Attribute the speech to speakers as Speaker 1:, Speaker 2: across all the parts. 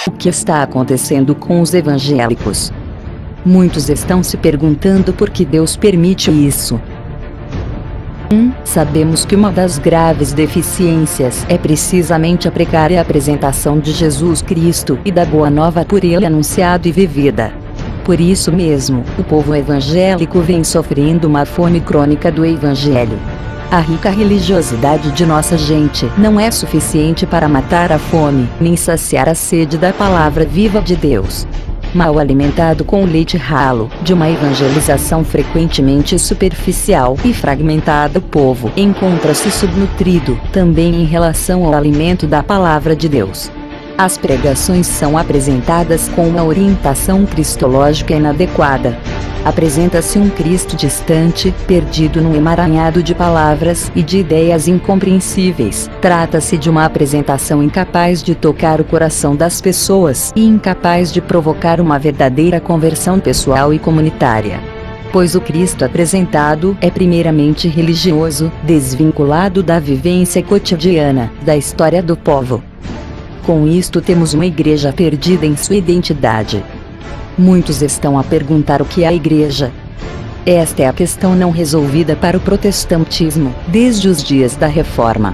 Speaker 1: O que está acontecendo com os evangélicos? Muitos estão se perguntando por que Deus permite isso. Sabemos que uma das graves deficiências é precisamente a precária apresentação de Jesus Cristo e da Boa Nova por ele anunciada e vivida. Por isso mesmo, o povo evangélico vem sofrendo uma fome crônica do Evangelho. A rica religiosidade de nossa gente não é suficiente para matar a fome, nem saciar a sede da palavra viva de Deus. Mal alimentado com o leite ralo de uma evangelização frequentemente superficial e fragmentada, o povo encontra-se subnutrido também em relação ao alimento da palavra de Deus. As pregações são apresentadas com uma orientação cristológica inadequada. Apresenta-se um Cristo distante, perdido num emaranhado de palavras e de ideias incompreensíveis. Trata-se de uma apresentação incapaz de tocar o coração das pessoas e incapaz de provocar uma verdadeira conversão pessoal e comunitária. Pois o Cristo apresentado é primeiramente religioso, desvinculado da vivência cotidiana, da história do povo. Com isto temos uma igreja perdida em sua identidade. Muitos estão a perguntar o que é a igreja. Esta é a questão não resolvida para o protestantismo, desde os dias da Reforma.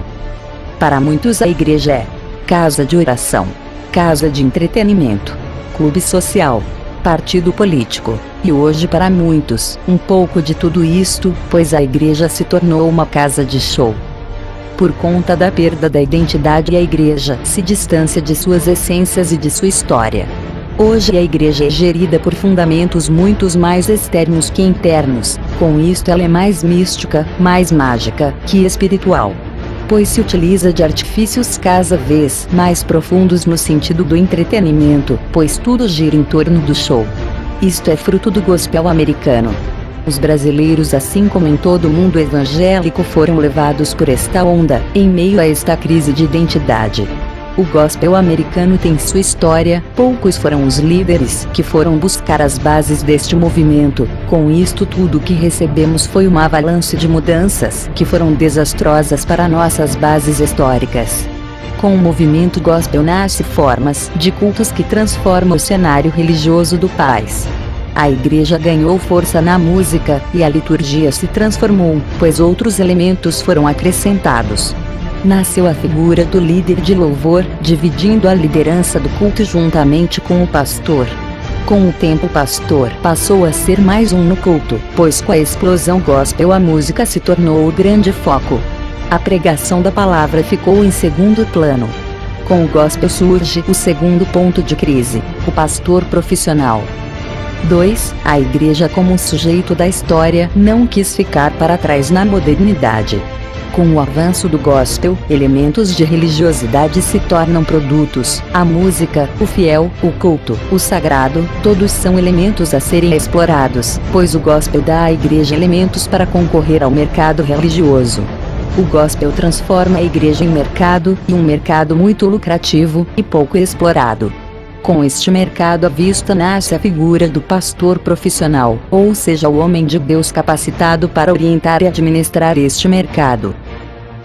Speaker 1: Para muitos a igreja é casa de oração, casa de entretenimento, clube social, partido político, e hoje para muitos, um pouco de tudo isto, pois a igreja se tornou uma casa de show. Por conta da perda da identidade, a igreja se distancia de suas essências e de sua história. Hoje a igreja é gerida por fundamentos muito mais externos que internos, com isto ela é mais mística, mais mágica, que espiritual. Pois se utiliza de artifícios cada vez mais profundos no sentido do entretenimento, pois tudo gira em torno do show. Isto é fruto do gospel americano. Os brasileiros, assim como em todo o mundo evangélico, foram levados por esta onda, em meio a esta crise de identidade. O gospel americano tem sua história, poucos foram os líderes que foram buscar as bases deste movimento. Com isto tudo que recebemos foi uma avalanche de mudanças que foram desastrosas para nossas bases históricas. Com o movimento gospel nasce formas de cultos que transformam o cenário religioso do país. A igreja ganhou força na música, e a liturgia se transformou, pois outros elementos foram acrescentados. Nasceu a figura do líder de louvor, dividindo a liderança do culto juntamente com o pastor. Com o tempo o pastor passou a ser mais um no culto, pois com a explosão gospel a música se tornou o grande foco. A pregação da palavra ficou em segundo plano. Com o gospel surge o segundo ponto de crise, o pastor profissional. 2. A igreja como um sujeito da história não quis ficar para trás na modernidade. Com o avanço do gospel, elementos de religiosidade se tornam produtos. A música, o fiel, o culto, o sagrado, todos são elementos a serem explorados, pois o gospel dá à igreja elementos para concorrer ao mercado religioso. O gospel transforma a igreja em mercado, e um mercado muito lucrativo, e pouco explorado. Com este mercado à vista nasce a figura do pastor profissional, ou seja, o homem de Deus capacitado para orientar e administrar este mercado.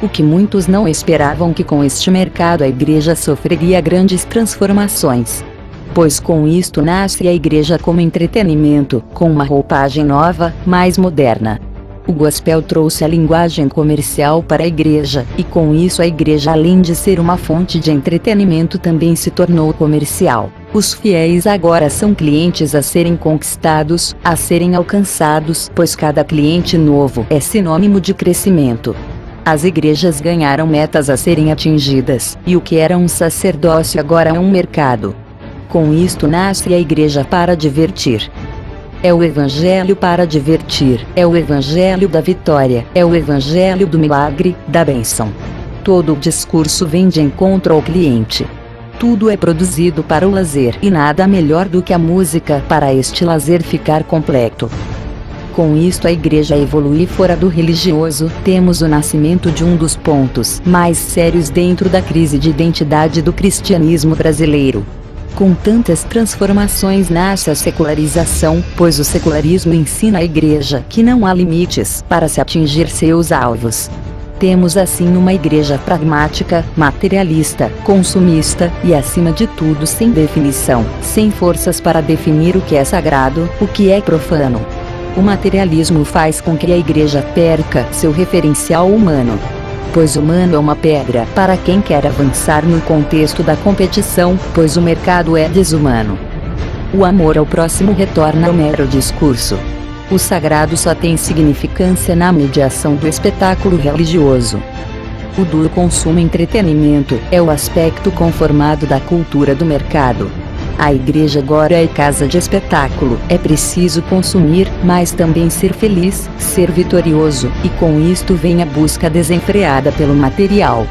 Speaker 1: O que muitos não esperavam que com este mercado a igreja sofreria grandes transformações. Pois com isto nasce a igreja como entretenimento, com uma roupagem nova, mais moderna. O gospel trouxe a linguagem comercial para a igreja, e com isso a igreja, além de ser uma fonte de entretenimento, também se tornou comercial. Os fiéis agora são clientes a serem conquistados, a serem alcançados, pois cada cliente novo é sinônimo de crescimento. As igrejas ganharam metas a serem atingidas, e o que era um sacerdócio agora é um mercado. Com isto nasce a igreja para divertir. É o evangelho para divertir, é o evangelho da vitória, é o evangelho do milagre, da bênção. Todo o discurso vem de encontro ao cliente. Tudo é produzido para o lazer, e nada melhor do que a música para este lazer ficar completo. Com isto a igreja evolui fora do religioso, temos o nascimento de um dos pontos mais sérios dentro da crise de identidade do cristianismo brasileiro. Com tantas transformações nasce a secularização, pois o secularismo ensina à igreja que não há limites para se atingir seus alvos. Temos assim uma igreja pragmática, materialista, consumista, e acima de tudo sem definição, sem forças para definir o que é sagrado, o que é profano. O materialismo faz com que a igreja perca seu referencial humano. Pois humano é uma pedra para quem quer avançar no contexto da competição, pois o mercado é desumano. O amor ao próximo retorna ao mero discurso. O sagrado só tem significância na mediação do espetáculo religioso. O duro consumo entretenimento é o aspecto conformado da cultura do mercado. A igreja agora é casa de espetáculo, é preciso consumir, mas também ser feliz, ser vitorioso, e com isto vem a busca desenfreada pelo material.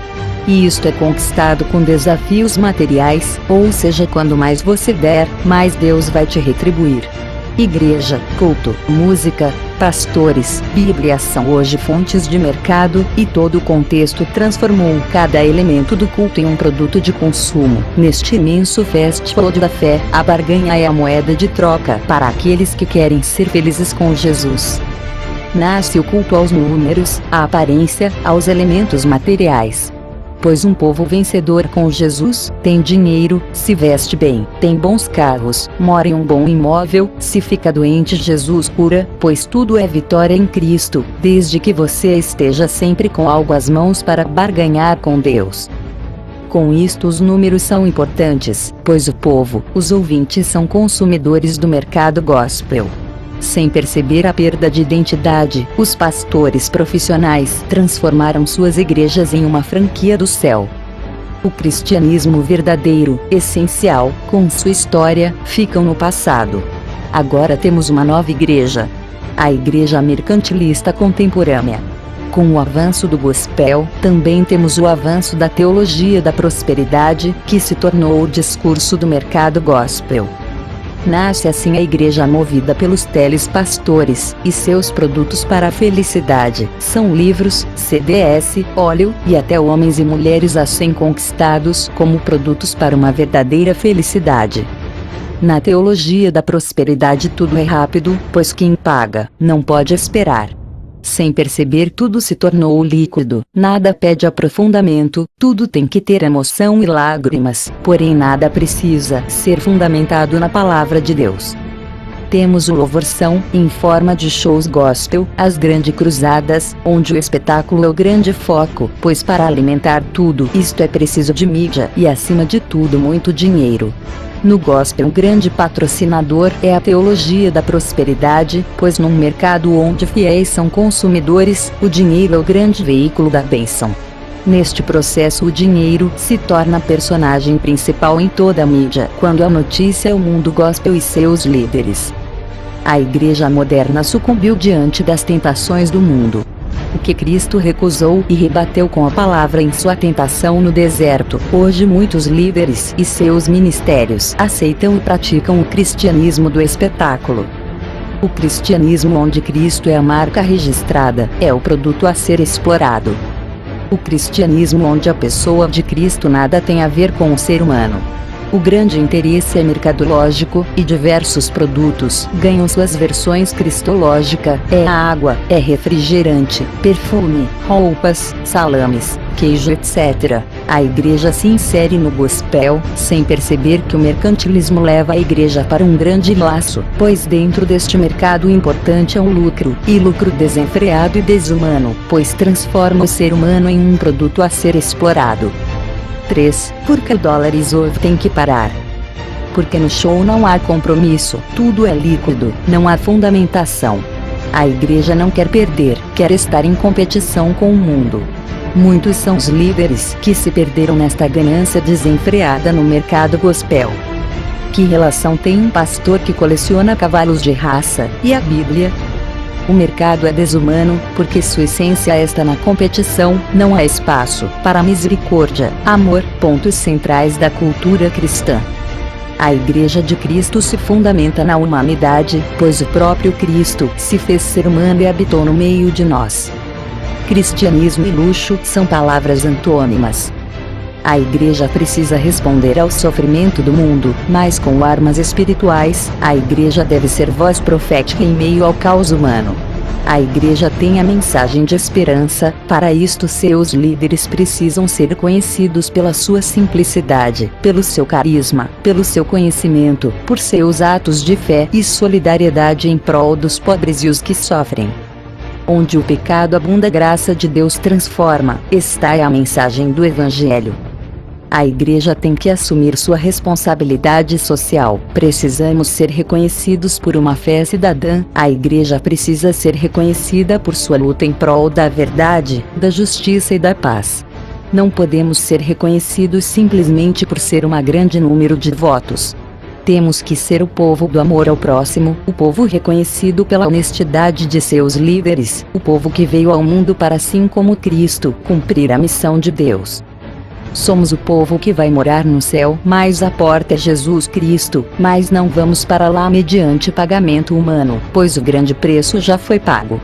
Speaker 1: E isto é conquistado com desafios materiais, ou seja, quando mais você der, mais Deus vai te retribuir. Igreja, culto, música, pastores, Bíblia são hoje fontes de mercado, e todo o contexto transformou cada elemento do culto em um produto de consumo. Neste imenso fast food da fé, a barganha é a moeda de troca para aqueles que querem ser felizes com Jesus. Nasce o culto aos números, à aparência, aos elementos materiais. Pois um povo vencedor com Jesus, tem dinheiro, se veste bem, tem bons carros, mora em um bom imóvel, se fica doente Jesus cura, pois tudo é vitória em Cristo, desde que você esteja sempre com algo às mãos para barganhar com Deus. Com isto os números são importantes, pois o povo, os ouvintes são consumidores do mercado gospel. Sem perceber a perda de identidade, os pastores profissionais transformaram suas igrejas em uma franquia do céu. O cristianismo verdadeiro, essencial, com sua história, ficam no passado. Agora temos uma nova igreja. A igreja mercantilista contemporânea. Com o avanço do gospel, também temos o avanço da teologia da prosperidade, que se tornou o discurso do mercado gospel. Nasce assim a igreja movida pelos telespastores, e seus produtos para a felicidade são livros, CDs, óleo, e até homens e mulheres assim conquistados como produtos para uma verdadeira felicidade. Na teologia da prosperidade tudo é rápido, pois quem paga, não pode esperar. Sem perceber tudo se tornou líquido, nada pede aprofundamento, tudo tem que ter emoção e lágrimas, porém nada precisa ser fundamentado na palavra de Deus. Temos o louvorção, em forma de shows gospel, as grandes cruzadas, onde o espetáculo é o grande foco, pois para alimentar tudo isto é preciso de mídia e acima de tudo muito dinheiro. No gospel, o grande patrocinador é a teologia da prosperidade, pois num mercado onde fiéis são consumidores, o dinheiro é o grande veículo da bênção. Neste processo o dinheiro se torna personagem principal em toda a mídia, quando a notícia é o mundo gospel e seus líderes. A igreja moderna sucumbiu diante das tentações do mundo. O que Cristo recusou e rebateu com a palavra em sua tentação no deserto, hoje muitos líderes e seus ministérios aceitam e praticam o cristianismo do espetáculo. O cristianismo onde Cristo é a marca registrada, é o produto a ser explorado. O cristianismo onde a pessoa de Cristo nada tem a ver com o ser humano. O grande interesse é mercadológico, e diversos produtos ganham suas versões cristológica, é água, é refrigerante, perfume, roupas, salames, queijo etc. A igreja se insere no gospel, sem perceber que o mercantilismo leva a igreja para um grande laço, pois dentro deste mercado o importante é o lucro, e lucro desenfreado e desumano, pois transforma o ser humano em um produto a ser explorado. 3. Porque o dólar reserve tem que parar. Porque no show não há compromisso, tudo é líquido, não há fundamentação. A igreja não quer perder, quer estar em competição com o mundo. Muitos são os líderes que se perderam nesta ganância desenfreada no mercado gospel. Que relação tem um pastor que coleciona cavalos de raça e a Bíblia? O mercado é desumano, porque sua essência está na competição, não há espaço para misericórdia, amor, pontos centrais da cultura cristã. A Igreja de Cristo se fundamenta na humanidade, pois o próprio Cristo se fez ser humano e habitou no meio de nós. Cristianismo e luxo são palavras antônimas. A igreja precisa responder ao sofrimento do mundo, mas com armas espirituais. A igreja deve ser voz profética em meio ao caos humano. A igreja tem a mensagem de esperança. Para isto, seus líderes precisam ser conhecidos pela sua simplicidade, pelo seu carisma, pelo seu conhecimento, por seus atos de fé e solidariedade em prol dos pobres e os que sofrem. Onde o pecado abunda, a graça de Deus transforma. Esta é a mensagem do Evangelho. A igreja tem que assumir sua responsabilidade social. Precisamos ser reconhecidos por uma fé cidadã. A igreja precisa ser reconhecida por sua luta em prol da verdade, da justiça e da paz. Não podemos ser reconhecidos simplesmente por ser um grande número de votos. Temos que ser o povo do amor ao próximo, o povo reconhecido pela honestidade de seus líderes, o povo que veio ao mundo para, assim como Cristo, cumprir a missão de Deus. Somos o povo que vai morar no céu, mas a porta é Jesus Cristo, mas não vamos para lá mediante pagamento humano, pois o grande preço já foi pago.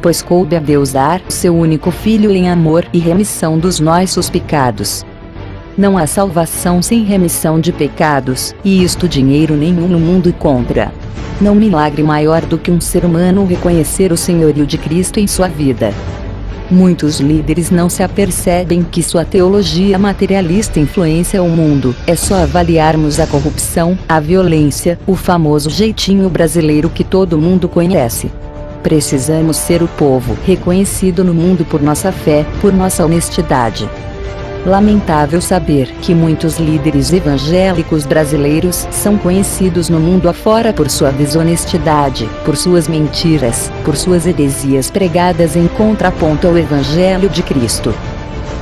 Speaker 1: Pois coube a Deus dar seu único Filho em amor e remissão dos nossos pecados. Não há salvação sem remissão de pecados, e isto dinheiro nenhum no mundo compra. Não milagre maior do que um ser humano reconhecer o senhorio de Cristo em sua vida. Muitos líderes não se apercebem que sua teologia materialista influencia o mundo. É só avaliarmos a corrupção, a violência, o famoso jeitinho brasileiro que todo mundo conhece. Precisamos ser o povo reconhecido no mundo por nossa fé, por nossa honestidade. Lamentável saber que muitos líderes evangélicos brasileiros são conhecidos no mundo afora por sua desonestidade, por suas mentiras, por suas heresias pregadas em contraponto ao Evangelho de Cristo.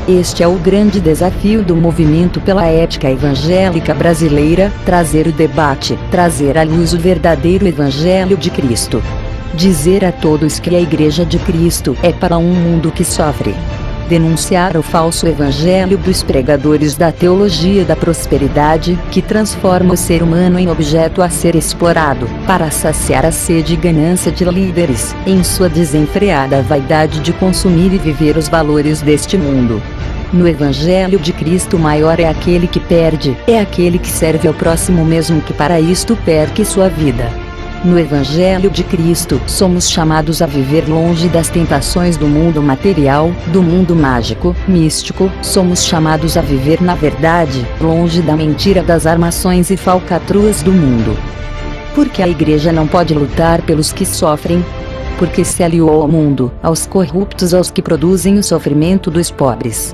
Speaker 1: Este é o grande desafio do movimento pela ética evangélica brasileira: trazer o debate, trazer à luz o verdadeiro Evangelho de Cristo. Dizer a todos que a Igreja de Cristo é para um mundo que sofre. Denunciar o falso evangelho dos pregadores da teologia da prosperidade, que transforma o ser humano em objeto a ser explorado, para saciar a sede e ganância de líderes, em sua desenfreada vaidade de consumir e viver os valores deste mundo. No Evangelho de Cristo, o maior é aquele que perde, é aquele que serve ao próximo mesmo que para isto perca sua vida. No Evangelho de Cristo, somos chamados a viver longe das tentações do mundo material, do mundo mágico, místico. Somos chamados a viver na verdade, longe da mentira, das armações e falcatruas do mundo. Porque a igreja não pode lutar pelos que sofrem? Porque se aliou ao mundo, aos corruptos, aos que produzem o sofrimento dos pobres.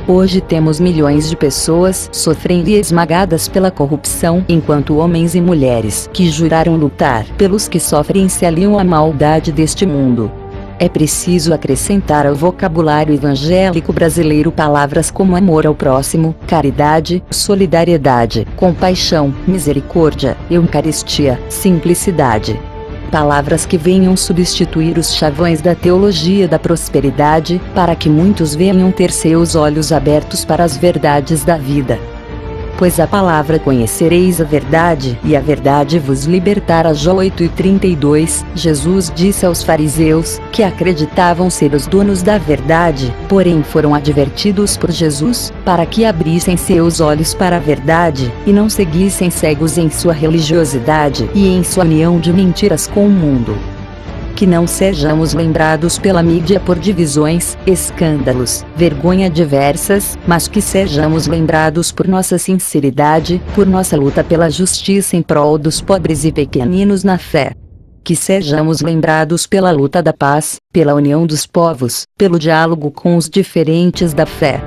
Speaker 1: Hoje temos milhões de pessoas sofrendo e esmagadas pela corrupção, enquanto homens e mulheres que juraram lutar pelos que sofrem se aliam à maldade deste mundo. É preciso acrescentar ao vocabulário evangélico brasileiro palavras como amor ao próximo, caridade, solidariedade, compaixão, misericórdia, eucaristia, simplicidade. Palavras que venham substituir os chavões da teologia da prosperidade, para que muitos venham ter seus olhos abertos para as verdades da vida. Pois a palavra conhecereis a verdade, e a verdade vos libertará. João 8:32. Jesus disse aos fariseus, que acreditavam ser os donos da verdade, porém foram advertidos por Jesus, para que abrissem seus olhos para a verdade, e não seguissem cegos em sua religiosidade e em sua união de mentiras com o mundo. Que não sejamos lembrados pela mídia por divisões, escândalos, vergonha diversas, mas que sejamos lembrados por nossa sinceridade, por nossa luta pela justiça em prol dos pobres e pequeninos na fé. Que sejamos lembrados pela luta da paz, pela união dos povos, pelo diálogo com os diferentes da fé.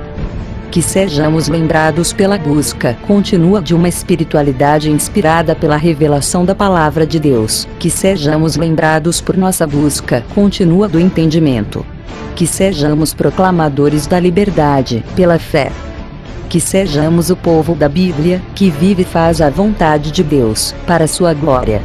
Speaker 1: Que sejamos lembrados pela busca contínua de uma espiritualidade inspirada pela revelação da Palavra de Deus. Que sejamos lembrados por nossa busca contínua do entendimento. Que sejamos proclamadores da liberdade, pela fé. Que sejamos o povo da Bíblia, que vive e faz a vontade de Deus, para sua glória.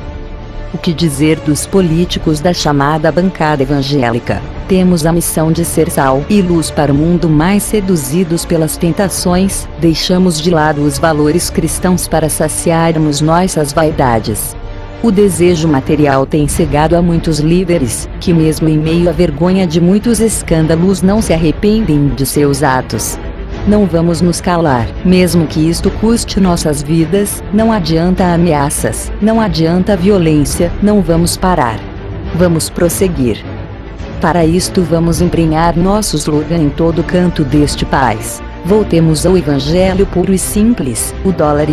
Speaker 1: O que dizer dos políticos da chamada bancada evangélica? Temos a missão de ser sal e luz para o mundo, mas seduzidos pelas tentações, deixamos de lado os valores cristãos para saciarmos nossas vaidades. O desejo material tem cegado a muitos líderes, que mesmo em meio à vergonha de muitos escândalos não se arrependem de seus atos. Não vamos nos calar, mesmo que isto custe nossas vidas. Não adianta ameaças, não adianta violência, não vamos parar. Vamos prosseguir. Para isto vamos empenhar nosso slogan em todo canto deste país. Voltemos ao evangelho puro e simples, o dólar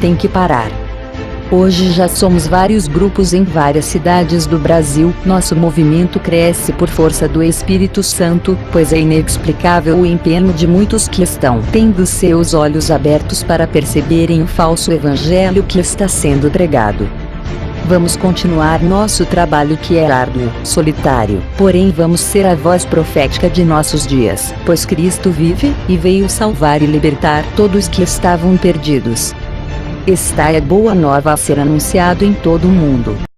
Speaker 1: tem que parar. Hoje já somos vários grupos em várias cidades do Brasil, nosso movimento cresce por força do Espírito Santo, pois é inexplicável o empenho de muitos que estão tendo seus olhos abertos para perceberem o falso evangelho que está sendo pregado. Vamos continuar nosso trabalho que é árduo, solitário, porém vamos ser a voz profética de nossos dias, pois Cristo vive, e veio salvar e libertar todos que estavam perdidos. Esta é a boa nova a ser anunciado em todo o mundo.